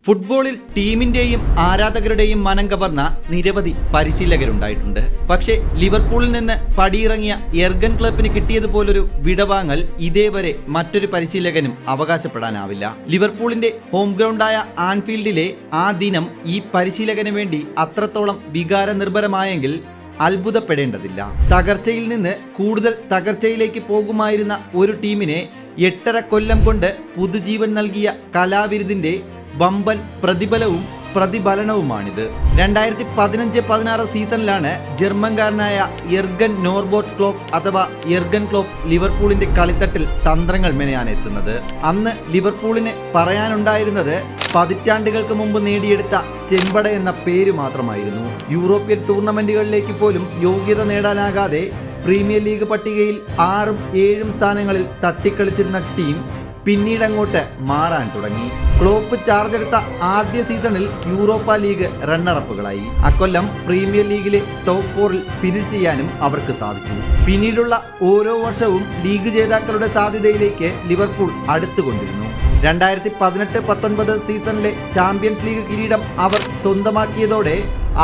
ഫുട്ബോളിൽ ടീമിന്റെയും ആരാധകരുടെയും മനം കവർന്ന നിരവധി പരിശീലകരുണ്ടായിട്ടുണ്ട്. പക്ഷേ ലിവർപൂളിൽ നിന്ന് പടിയിറങ്ങിയ യെർഗൻ ക്ലോപ്പിന് കിട്ടിയതുപോലൊരു വിടവാങ്ങൽ ഇതേവരെ മറ്റൊരു പരിശീലകനും അവകാശപ്പെടാനാവില്ല. ലിവർപൂളിന്റെ ഹോം ഗ്രൗണ്ടായ ആൻഫീൽഡിലെ ആ ദിനം ഈ പരിശീലകന് വേണ്ടി അത്രത്തോളം വികാര നിർഭരമായെങ്കിൽ അത്ഭുതപ്പെടേണ്ടതില്ല. തകർച്ചയിൽ നിന്ന് കൂടുതൽ തകർച്ചയിലേക്ക് പോകുമായിരുന്ന ഒരു ടീമിനെ 8.5 കൊല്ലം കൊണ്ട് പുതുജീവൻ നൽകിയ കലാവിരുതിന്റെ വമ്പൻ പ്രതിഫലനവുമാണിത്. 2015-16 സീസണിലാണ് ജർമ്മൻകാരനായ യെർഗൻ നോർബോട്ട് ക്ലോപ്പ് അഥവാ യെർഗൻ ക്ലോപ്പ് ലിവർപൂളിന്റെ കളിത്തട്ടിൽ തന്ത്രങ്ങൾ മെനയാനെത്തുന്നത്. അന്ന് ലിവർപൂളിന് പറയാനുണ്ടായിരുന്നത് പതിറ്റാണ്ടുകൾക്ക് മുമ്പ് നേടിയെടുത്ത ചെമ്പട എന്ന പേര് മാത്രമായിരുന്നു. യൂറോപ്യൻ ടൂർണമെന്റുകളിലേക്ക് പോലും യോഗ്യത നേടാനാകാതെ പ്രീമിയർ ലീഗ് പട്ടികയിൽ 6ഉം 7ഉം സ്ഥാനങ്ങളിൽ തട്ടിക്കളിച്ചിരുന്ന ടീം പിന്നീടങ്ങോട്ട് മാറാൻ തുടങ്ങി. ക്ലോപ്പ് ചാർജ് എടുത്ത ആദ്യ സീസണിൽ യൂറോപ്പ ലീഗ് റണ്ണറപ്പുകളായി. അക്കൊല്ലം പ്രീമിയർ ലീഗിലെ ടോപ്പ് 4-ൽ ഫിനിഷ് ചെയ്യാനും അവർക്ക് സാധിച്ചു. പിന്നീടുള്ള ഓരോ വർഷവും ലീഗ് ജേതാക്കളുടെ സാധ്യതയിലേക്ക് ലിവർപൂൾ അടുത്തുകൊണ്ടിരുന്നു. 2018-19 സീസണിലെ ചാമ്പ്യൻസ് ലീഗ് കിരീടം അവർ സ്വന്തമാക്കിയതോടെ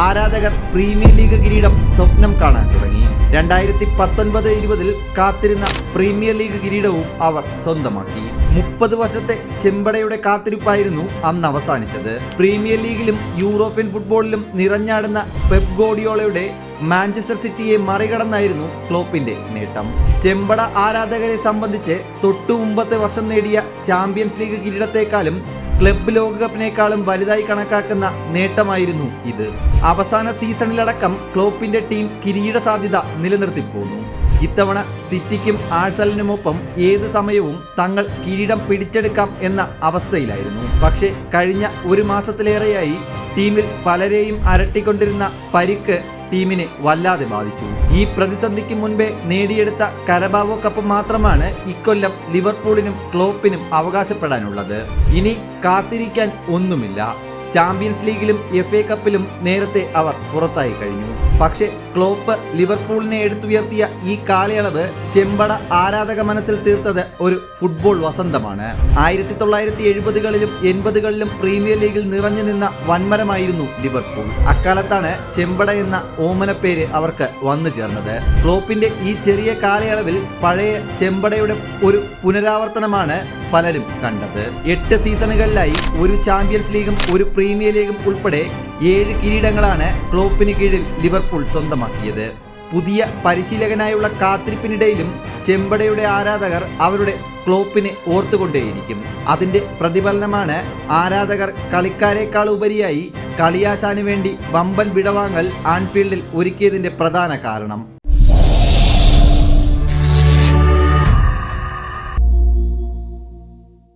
ആരാധകർ പ്രീമിയർ ലീഗ് കിരീടം സ്വപ്നം കാണാൻ തുടങ്ങി. 2019-20 കാത്തിരുന്ന പ്രീമിയർ ലീഗ് കിരീടവും അവർ സ്വന്തമാക്കി. 30 വർഷത്തെ ചെമ്പടയുടെ കാത്തിരിപ്പായിരുന്നു അന്ന് അവസാനിച്ചത്. പ്രീമിയർ ലീഗിലും യൂറോപ്യൻ ഫുട്ബോളിലും നിറഞ്ഞാടുന്ന പെപ് ഗോർഡിയോളയുടെ മാഞ്ചസ്റ്റർ സിറ്റിയെ മറികടന്നായിരുന്നു ക്ലോപ്പിന്റെ നേട്ടം. ചെമ്പട ആരാധകരെ സംബന്ധിച്ച് തൊട്ടു മുമ്പത്തെ വർഷം നേടിയ ചാമ്പ്യൻസ് ലീഗ് കിരീടത്തെക്കാളും ക്ലബ്ബ് ലോകകപ്പിനേക്കാളും വലുതായി കണക്കാക്കുന്ന നേട്ടമായിരുന്നു ഇത്. അവസാന സീസണിലടക്കം ക്ലോപ്പിന്റെ ടീം കിരീട സാധ്യത നിലനിർത്തിപ്പോന്നു. ഇത്തവണ സിറ്റിക്കും ആഴ്സണലിനുമൊപ്പം ഏതു സമയവും തങ്ങൾ കിരീടം പിടിച്ചെടുക്കാം എന്ന അവസ്ഥയിലായിരുന്നു. പക്ഷേ കഴിഞ്ഞ ഒരു മാസത്തിലേറെയായി ടീമിൽ പലരെയും അരട്ടിക്കൊണ്ടിരുന്ന പരിക്ക് ടീമിനെ വല്ലാതെ ബാധിച്ചു. ഈ പ്രതിസന്ധിക്ക് മുൻപേ നേടിയെടുത്ത കരബാവോ കപ്പ് മാത്രമാണ് ഇക്കൊല്ലം ലിവർപൂളിനും ക്ലോപ്പിനും അവകാശപ്പെടാനുള്ളത്. ഇനി കാത്തിരിക്കാൻ ഒന്നുമില്ല. ചാമ്പ്യൻസ് ലീഗിലും FA കപ്പിലും നേരത്തെ അവർ പുറത്തായി കഴിഞ്ഞു. പക്ഷേ ക്ലോപ്പ് ലിവർപൂളിനെ എടുത്തുയർത്തിയ ഈ കാലയളവ് ചെമ്പട ആരാധക മനസ്സിൽ തീർത്തത് ഒരു ഫുട്ബോൾ വസന്തമാണ്. 1970-കളിലും 80-കളിലും പ്രീമിയർ ലീഗിൽ നിറഞ്ഞു നിന്ന വൻമരമായിരുന്നു ലിവർപൂൾ. അക്കാലത്താണ് ചെമ്പട എന്ന ഓമനപ്പേര് അവർക്ക് വന്നു ചേർന്നത്. ക്ലോപ്പിന്റെ ഈ ചെറിയ കാലയളവിൽ പഴയ ചെമ്പടയുടെ ഒരു പുനരാവർത്തനമാണ് പലരും കണ്ടത്. 8 സീസണുകളിലായി ഒരു ചാമ്പ്യൻസ് ലീഗും ഒരു പ്രീമിയർ ലീഗും ഉൾപ്പെടെ 7 കിരീടങ്ങളാണ് ക്ലോപ്പിന് കീഴിൽ ലിവർപൂൾ സ്വന്തമാക്കിയത്. പുതിയ പരിശീലകനായുള്ള കാത്തിരിപ്പിനിടയിലും ചെമ്പടയുടെ ആരാധകർ അവരുടെ ക്ലോപ്പിനെ ഓർത്തുകൊണ്ടേയിരിക്കും. അതിന്റെ പ്രതിഫലനമാണ് ആരാധകർ കളിക്കാരെക്കാൾ ഉപരിയായി കളിയാശാന് വേണ്ടി വമ്പൻ വിടവാങ്ങൽ ആൻഫീൽഡിൽ ഒരുക്കിയതിന്റെ പ്രധാന കാരണം.